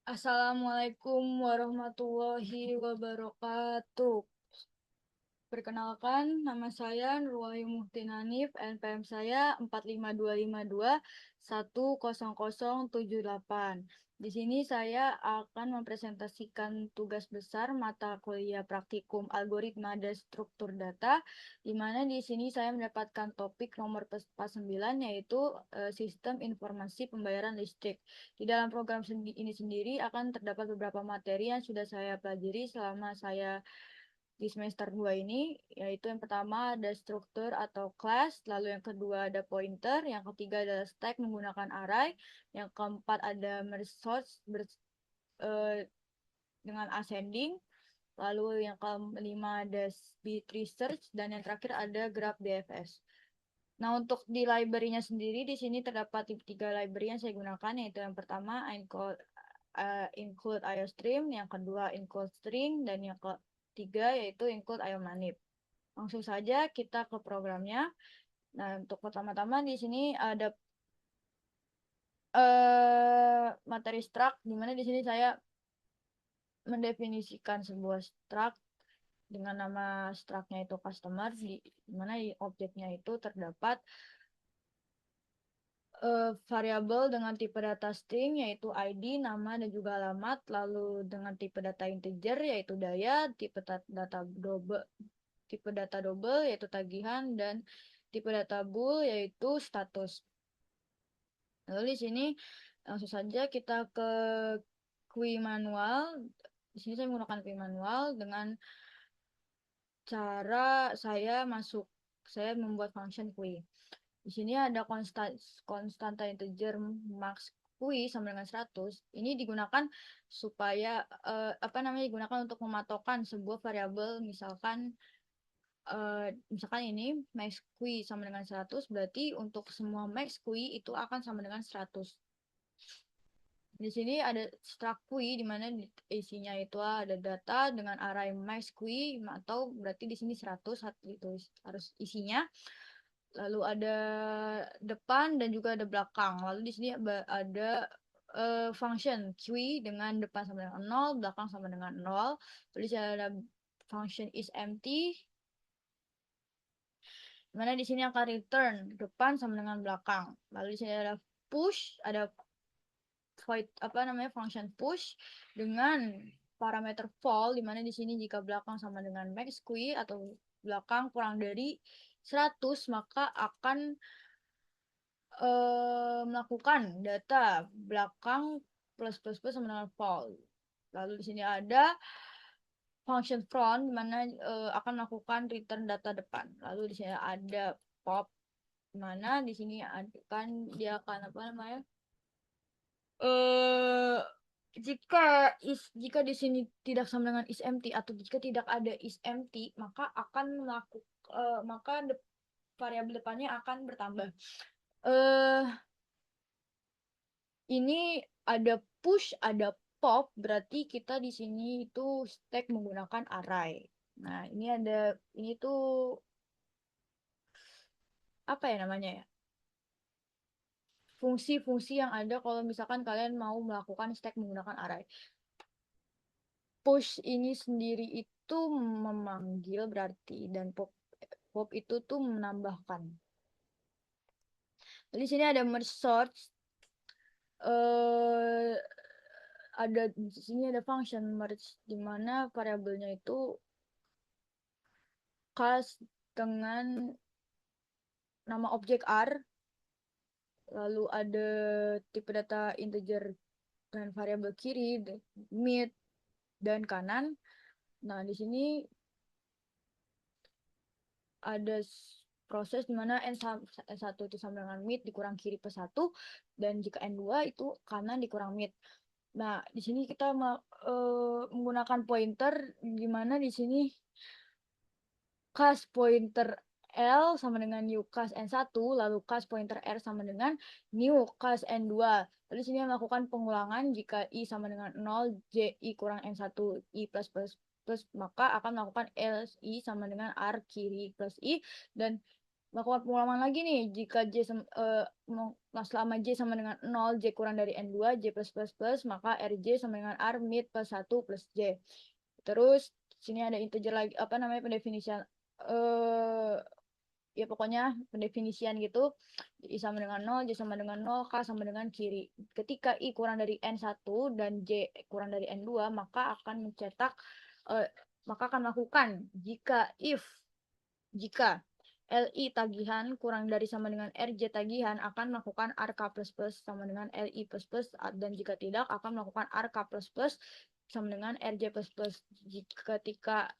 Assalamualaikum warahmatullahi wabarakatuh. Perkenalkan, nama saya Nurwahyu Muhtin Hanif, NPM saya 45252 10078. Di sini saya akan mempresentasikan tugas besar mata kuliah praktikum algoritma dan struktur data, di mana di sini saya mendapatkan topik nomor 9 yaitu sistem informasi pembayaran listrik. Di dalam program ini sendiri akan terdapat beberapa materi yang sudah saya pelajari selama saya di semester 2 ini, yaitu yang pertama ada struktur atau class, lalu yang kedua ada pointer, yang ketiga adalah stack menggunakan array, yang keempat ada merge sort eh, dengan ascending, lalu yang kelima ada speed research, dan yang terakhir ada graph DFS. Nah, untuk di library-nya sendiri, di sini terdapat tiga library yang saya gunakan, yaitu yang pertama include IOStream, yang kedua include string, dan yang ketiga yaitu include IOManip. Langsung saja kita ke programnya. Nah, untuk pertama-tama di sini ada materi struct, di mana di sini saya mendefinisikan sebuah struct dengan nama struct-nya itu customer, di mana di objeknya itu terdapat variabel dengan tipe data string yaitu ID, nama, dan juga alamat, lalu dengan tipe data integer yaitu daya, tipe data double yaitu tagihan, dan tipe data bool yaitu status. Lalu di sini langsung saja kita ke QUI manual. Di sini saya menggunakan QUI manual dengan cara saya membuat function QUI. Di sini ada konstanta integer max QUI sama dengan 100. Ini digunakan supaya digunakan untuk mematokkan sebuah variabel, misalkan ini max QUI sama dengan 100, berarti untuk semua max QUI itu akan sama dengan 100. Di sini ada struct QUI di mana isinya itu ada data dengan array max QUI, atau berarti di sini 100 itu harus isinya. Lalu ada depan dan juga ada belakang. Lalu di sini ada function QUI dengan depan sama dengan 0, belakang sama dengan 0. Lalu di sini ada function is empty, mana di sini akan return depan sama dengan belakang. Lalu di sini ada void function push dengan parameter fall, di mana di sini jika belakang sama dengan max QUI atau belakang kurang dari 100, maka akan melakukan data belakang plus sama dengan fall. Lalu di sini ada function front, di mana akan melakukan return data depan. Lalu di sini ada pop, di mana di sini dia akan eh jika di sini tidak sama dengan is empty atau jika tidak ada is empty, maka variabel depannya akan bertambah. eh ini ada push, ada pop, berarti kita di sini itu stack menggunakan array. Nah, ini tuh apa ya namanya ya? Fungsi-fungsi yang ada kalau misalkan kalian mau melakukan stack menggunakan array. Push ini sendiri itu memanggil berarti, dan pop itu tuh menambahkan. Di sini ada merge sort, eh di sini ada function merge di mana variabelnya itu khas dengan nama objek R, lalu ada tipe data integer dan variabel kiri, mid, dan kanan. Nah, di sini ada proses di mana N1 itu sama dengan mid dikurang kiri plus 1, dan jika N2 itu kanan dikurang mid. Nah, di sini kita menggunakan pointer, di mana di sini class pointer L sama dengan new class N1, lalu class pointer R sama dengan new class N2. Lalu sini melakukan pengulangan jika I sama dengan 0, J I kurang N1, I plus, maka akan melakukan L I sama dengan R kiri plus I, dan melakukan pengulangan lagi nih. Jika selama J sama dengan 0, J kurang dari N2, J plus, maka RJ sama dengan R mid plus 1 plus J. Terus sini ada integer lagi, apa namanya, pendefinisian, ya pokoknya pendefinisian gitu. I sama dengan 0, J sama dengan 0, K sama dengan kiri. Ketika I kurang dari N1 dan J kurang dari N2, maka akan mencetak, eh, maka akan melakukan jika LI tagihan kurang dari sama dengan RJ tagihan, akan melakukan RK plus plus sama dengan LI plus plus, dan jika tidak akan melakukan RK plus plus sama dengan RJ plus plus. Ketika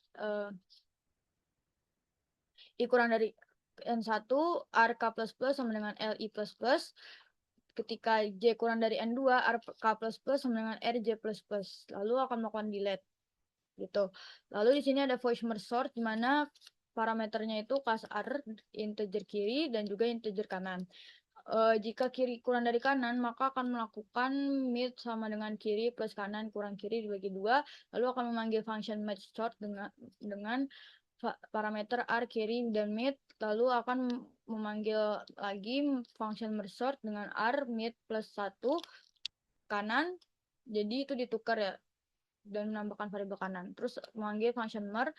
I kurang dari N1, RK plus plus sama dengan LI plus plus. Ketika J kurang dari N2, RK plus plus sama dengan RJ plus plus. Lalu akan melakukan delete gitu. Lalu di sini ada voice merge sort, di mana parameternya itu class R, integer kiri dan juga integer kanan. Jika kiri kurang dari kanan, maka akan melakukan mid sama dengan kiri plus kanan kurang kiri dibagi 2, lalu akan memanggil function merge sort dengan parameter R kiri dan mid, lalu akan memanggil lagi function merge sort dengan R mid plus 1 kanan, jadi itu ditukar ya, dan menambahkan variabel kanan. Terus memanggil function merge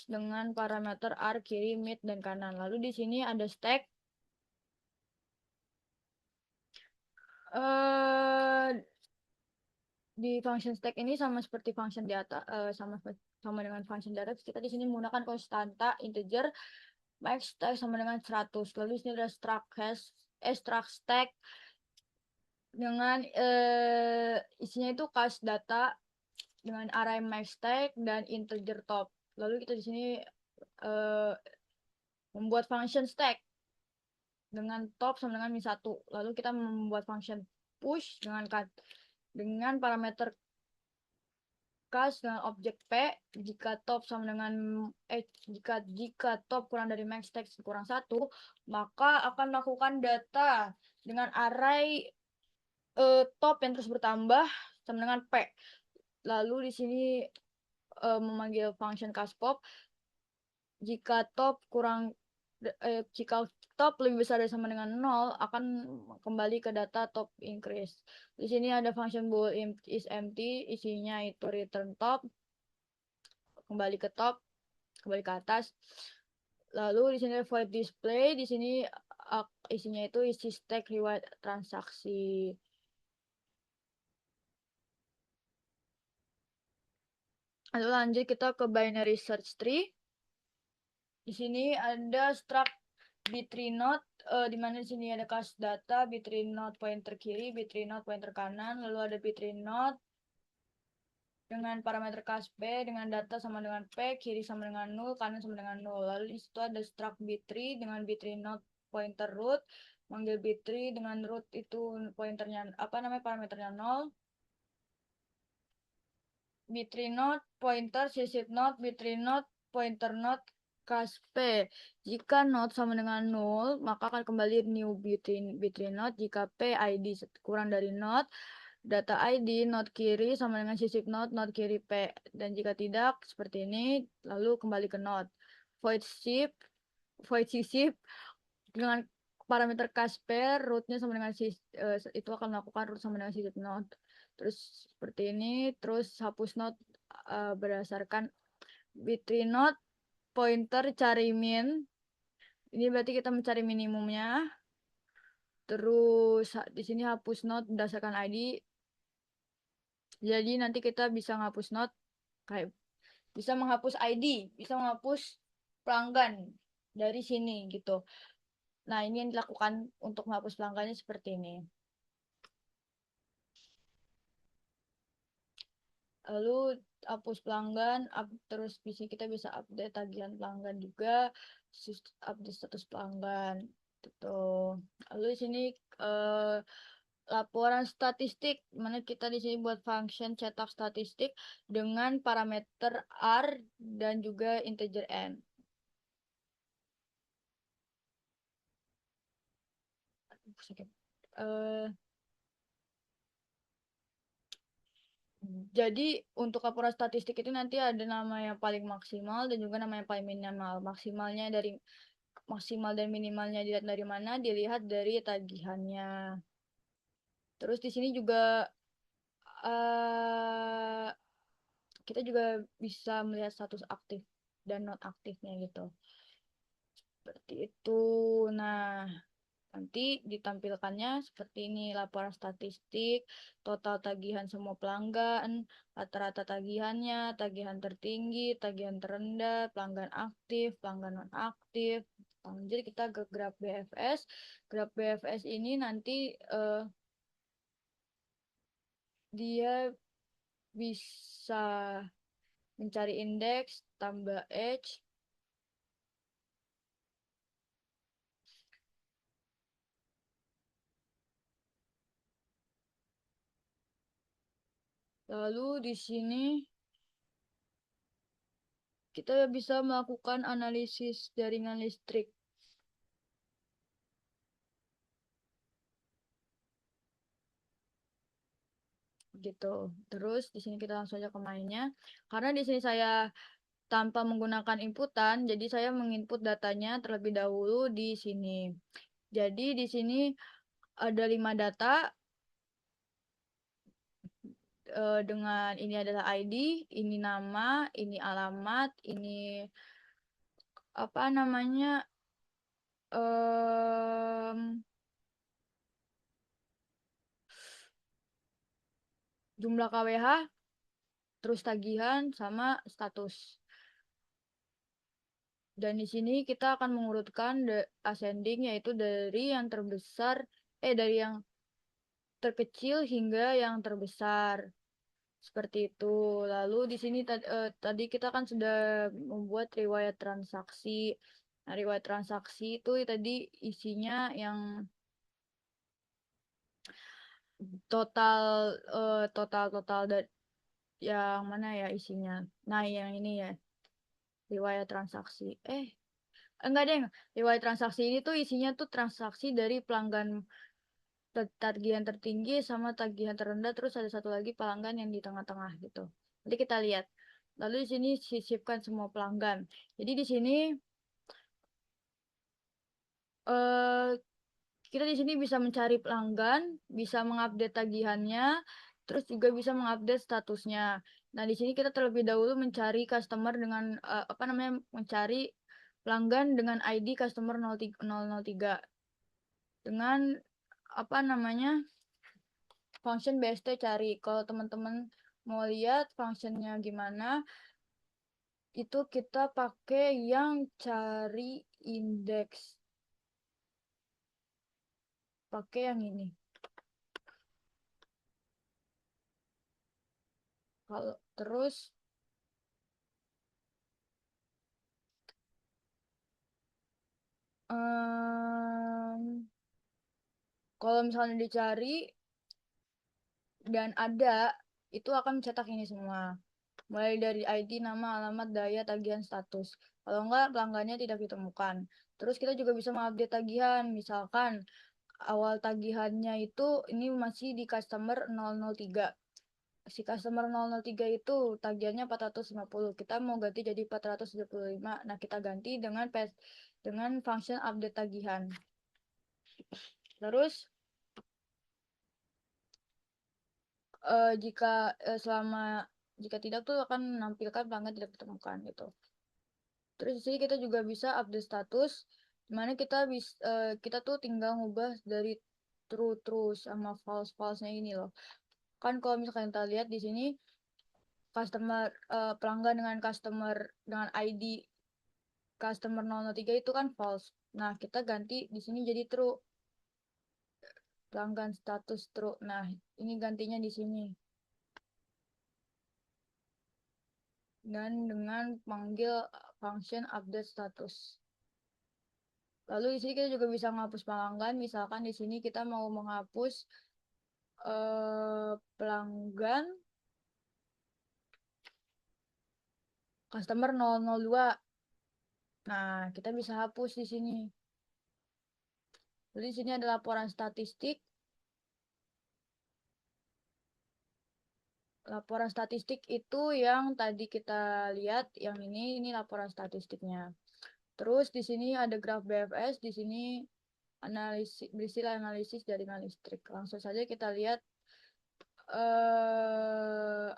dengan parameter R kiri, mid, dan kanan. Lalu di sini ada stack. eh di function stack ini sama seperti function di atas, sama dengan function di atas. Kita di sini menggunakan konstanta integer max stack sama dengan 100. Lalu di sini ada struct stack dengan isinya itu cast data dengan array max stack dan integer top. Lalu kita di sini eh, membuat function stack dengan top sama dengan min 1. Lalu kita membuat function push dengan parameter cast dengan objek P. Jika top sama dengan jika top kurang dari max text kurang 1, maka akan melakukan data dengan array top yang terus bertambah sama dengan P. Lalu di sini memanggil function castPop. Jika top kurang jika top lebih besar dari sama dengan 0, akan kembali ke data top increase. Di sini ada function bool is empty, isinya itu return top, kembali ke top, kembali ke atas. Lalu di sini void display, di sini isinya itu isi stack reward transaksi. Lalu lanjut kita ke binary search tree. Di sini ada struct B3 node, di mana di sini ada cast data B3 node pointer kiri, B3 node pointer kanan, lalu ada B3 node dengan parameter cast P dengan data sama dengan P, kiri sama dengan 0, kanan sama dengan 0. Lalu di situ ada struct B3 dengan B3 node pointer root, manggil B3 dengan root itu pointernya apa namanya, parameternya 0. B3 node pointer sysib node B3 node pointer node cast P. Jika node sama dengan 0, maka akan kembali new B3 node. Jika P ID kurang dari node, data ID node kiri sama dengan sysib node kiri P. Dan jika tidak, seperti ini, lalu kembali ke node. Void sysib dengan parameter cast pair, rootnya sama dengan itu akan melakukan root sama dengan sysib node. Terus seperti ini, terus hapus node berdasarkan B3 node pointer cari min. Ini berarti kita mencari minimumnya. Terus di sini hapus node berdasarkan ID. Jadi nanti kita bisa menghapus node, kayak bisa menghapus ID, bisa menghapus pelanggan dari sini gitu. Nah, ini yang dilakukan untuk menghapus pelanggannya seperti ini. Lalu hapus pelanggan, terus kita bisa update tagihan pelanggan juga, update status pelanggan. Gitu. Lalu di sini laporan statistik, mana kita di sini buat function cetak statistik dengan parameter R dan juga integer N. Jadi untuk laporan statistik itu nanti ada nama yang paling maksimal dan juga nama yang paling minimal. Maksimalnya dari maksimal dan minimalnya dilihat dari mana? Dilihat dari tagihannya. Terus di sini juga eh kita juga bisa melihat status aktif dan non aktifnya gitu. Seperti itu. Nah, nanti ditampilkannya seperti ini, laporan statistik, total tagihan semua pelanggan, rata-rata tagihannya, tagihan tertinggi, tagihan terendah, pelanggan aktif, pelanggan non-aktif. Jadi kita ke graf BFS. Graf BFS ini nanti dia bisa mencari indeks, tambah edge, lalu di sini kita bisa melakukan analisis jaringan listrik. Gitu. Terus di sini kita langsung aja ke mainnya. Karena di sini saya tanpa menggunakan inputan, jadi saya menginput datanya terlebih dahulu di sini. Jadi di sini ada 5 data dengan ini adalah ID, ini nama, ini alamat, ini apa namanya jumlah KWH, terus tagihan sama status. Dan di sini kita akan mengurutkan ascending yaitu dari yang terbesar dari yang terkecil hingga yang terbesar. Seperti itu. Lalu di sini tadi kita kan sudah membuat riwayat transaksi. Nah, riwayat transaksi itu tadi isinya yang total total yang mana ya isinya. Nah, yang ini ya, riwayat transaksi. Enggak deh. Riwayat transaksi ini tuh isinya tuh transaksi dari pelanggan tagihan tertinggi sama tagihan terendah, terus ada satu lagi pelanggan yang di tengah-tengah gitu. Nanti kita lihat. Lalu di sini sisipkan semua pelanggan. Jadi di sini eh, kita di sini bisa mencari pelanggan, bisa mengupdate tagihannya, terus juga bisa mengupdate statusnya. Nah, di sini kita terlebih dahulu mencari customer dengan apa namanya? Mencari pelanggan dengan ID customer 003 dengan apa namanya? Function BST cari. Kalau teman-teman mau lihat functionnya gimana, itu kita pakai yang cari indeks. Pakai yang ini. Kalau terus kalau misalnya dicari dan ada, itu akan mencetak ini semua. Mulai dari ID, nama, alamat, daya, tagihan, status. Kalau enggak, pelanggannya tidak ditemukan. Terus kita juga bisa mengupdate tagihan. Misalkan awal tagihannya itu ini masih di customer 003. Si customer 003 itu tagihannya 450. Kita mau ganti jadi 475. Nah, kita ganti dengan function update tagihan. Terus jika tidak tuh akan menampilkan pelanggan tidak ditemukan gitu. Terus di sini kita juga bisa update status, dimana kita tuh tinggal ngubah dari true sama false-nya ini loh. Kan kalau misalkan kita lihat di sini pelanggan dengan customer dengan ID customer 003 itu kan false. Nah, kita ganti di sini jadi true. Pelanggan status true. Nah, ini gantinya di sini. Dan dengan panggil function update status. Lalu di sini kita juga bisa menghapus pelanggan. Misalkan di sini kita mau menghapus pelanggan customer 002. Nah, kita bisa hapus di sini. Jadi di sini ada laporan statistik. Laporan statistik itu yang tadi kita lihat, yang ini laporan statistiknya. Terus di sini ada graf BFS, di sini berisi analisis jaringan listrik. Langsung saja kita lihat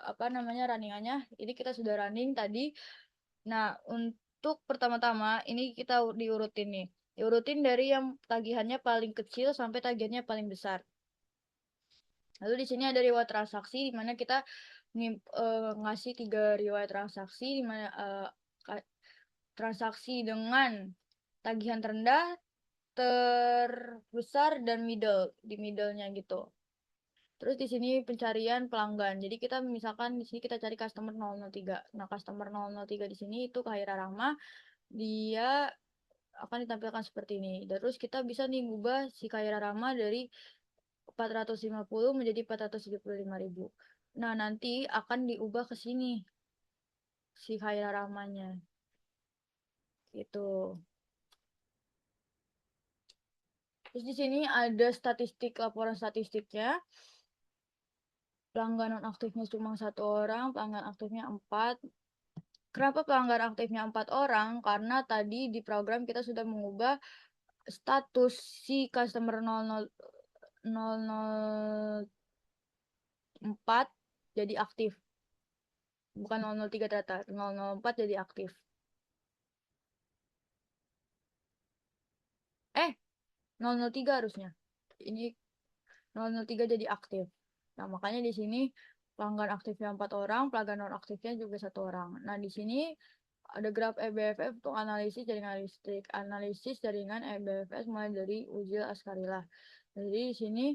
apa namanya runningannya. Ini kita sudah running tadi. Nah, untuk pertama-tama ini kita diurutin nih. Diurutin dari yang tagihannya paling kecil sampai tagihannya paling besar. Lalu di sini ada riwayat transaksi di mana kita ngasih 3 riwayat transaksi di mana transaksi dengan tagihan terendah, terbesar dan di middle-nya gitu. Terus di sini pencarian pelanggan. Jadi kita misalkan di sini kita cari customer 003. Nah, customer 003 di sini itu Khaira Rahma. Dia akan ditampilkan seperti ini. Terus kita bisa nih ngubah si Khaira Rahma dari 450 menjadi 475.000. Nah, nanti akan diubah ke sini si Khaira Rahmanya. Gitu. Terus di sini ada laporan statistiknya. Pelanggan non aktifnya cuma 1 orang, pelanggan aktifnya 4. Kenapa pelanggan aktifnya 4 orang? Karena tadi di program kita sudah mengubah status si customer 004 jadi aktif. Bukan 003 ternyata, 004 jadi aktif. 003 harusnya. Ini 003 jadi aktif. Nah, makanya di sini pelanggan aktifnya 4 orang, pelanggan non aktifnya juga 1 orang. Nah, di sini ada graf EBFF untuk analisis jaringan listrik. Analisis jaringan EBFS mulai dari Ujil Askarillah. Jadi di sini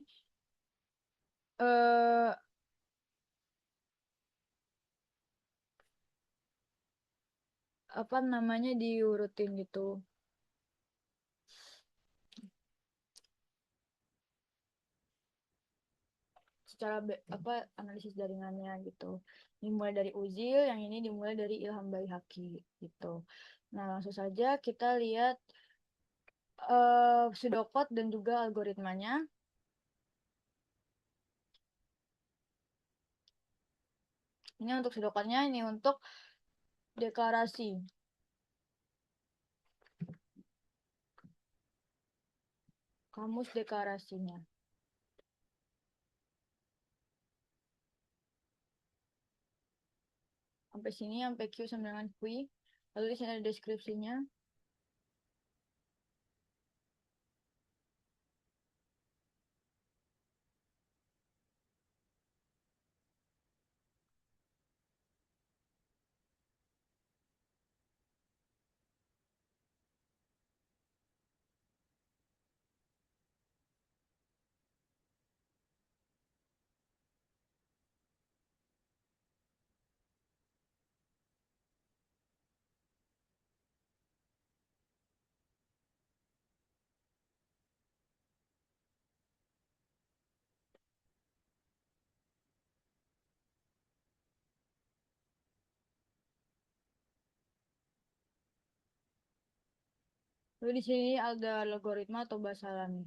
eh, apa namanya diurutin gitu. Secara apa analisis jaringannya gitu. Dimulai dari Uzil, yang ini dimulai dari Ilham Baihaqi gitu. Nah, langsung saja kita lihat pseudocode dan juga algoritmanya. Ini untuk pseudocode-nya, ini untuk deklarasi. Kamus deklarasinya. Sampai sini, sampai Q sama dengan Q. Lalu di sini ada deskripsinya. Lalu di sini ada algoritma atau bahasa alami.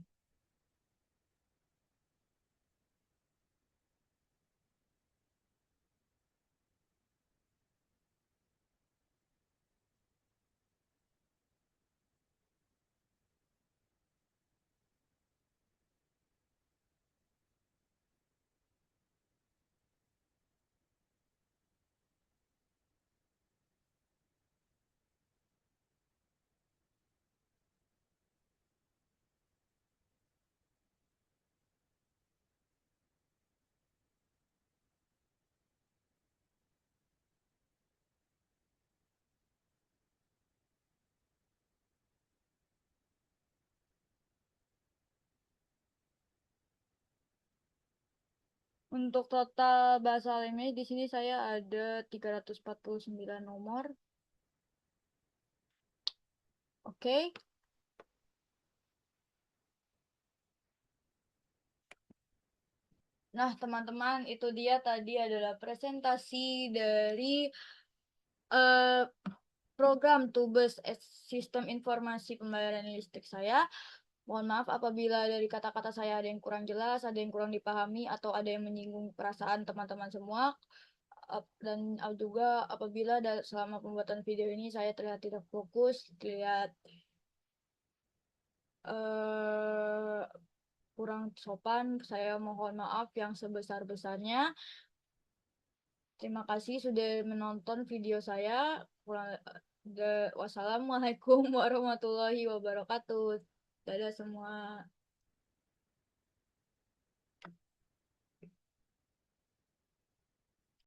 Untuk total bahasa alami di sini saya ada 349 nomor. Oke. Nah, teman-teman, itu dia tadi adalah presentasi dari eh, program Tubes Sistem Informasi Pembayaran Listrik saya. Mohon maaf apabila dari kata-kata saya ada yang kurang jelas, ada yang kurang dipahami, atau ada yang menyinggung perasaan teman-teman semua. dan juga apabila selama pembuatan video ini saya terlihat tidak fokus, terlihat eh, kurang sopan, saya mohon maaf yang sebesar-besarnya. Terima kasih sudah menonton video saya. Wassalamualaikum warahmatullahi wabarakatuh. Dadah semua.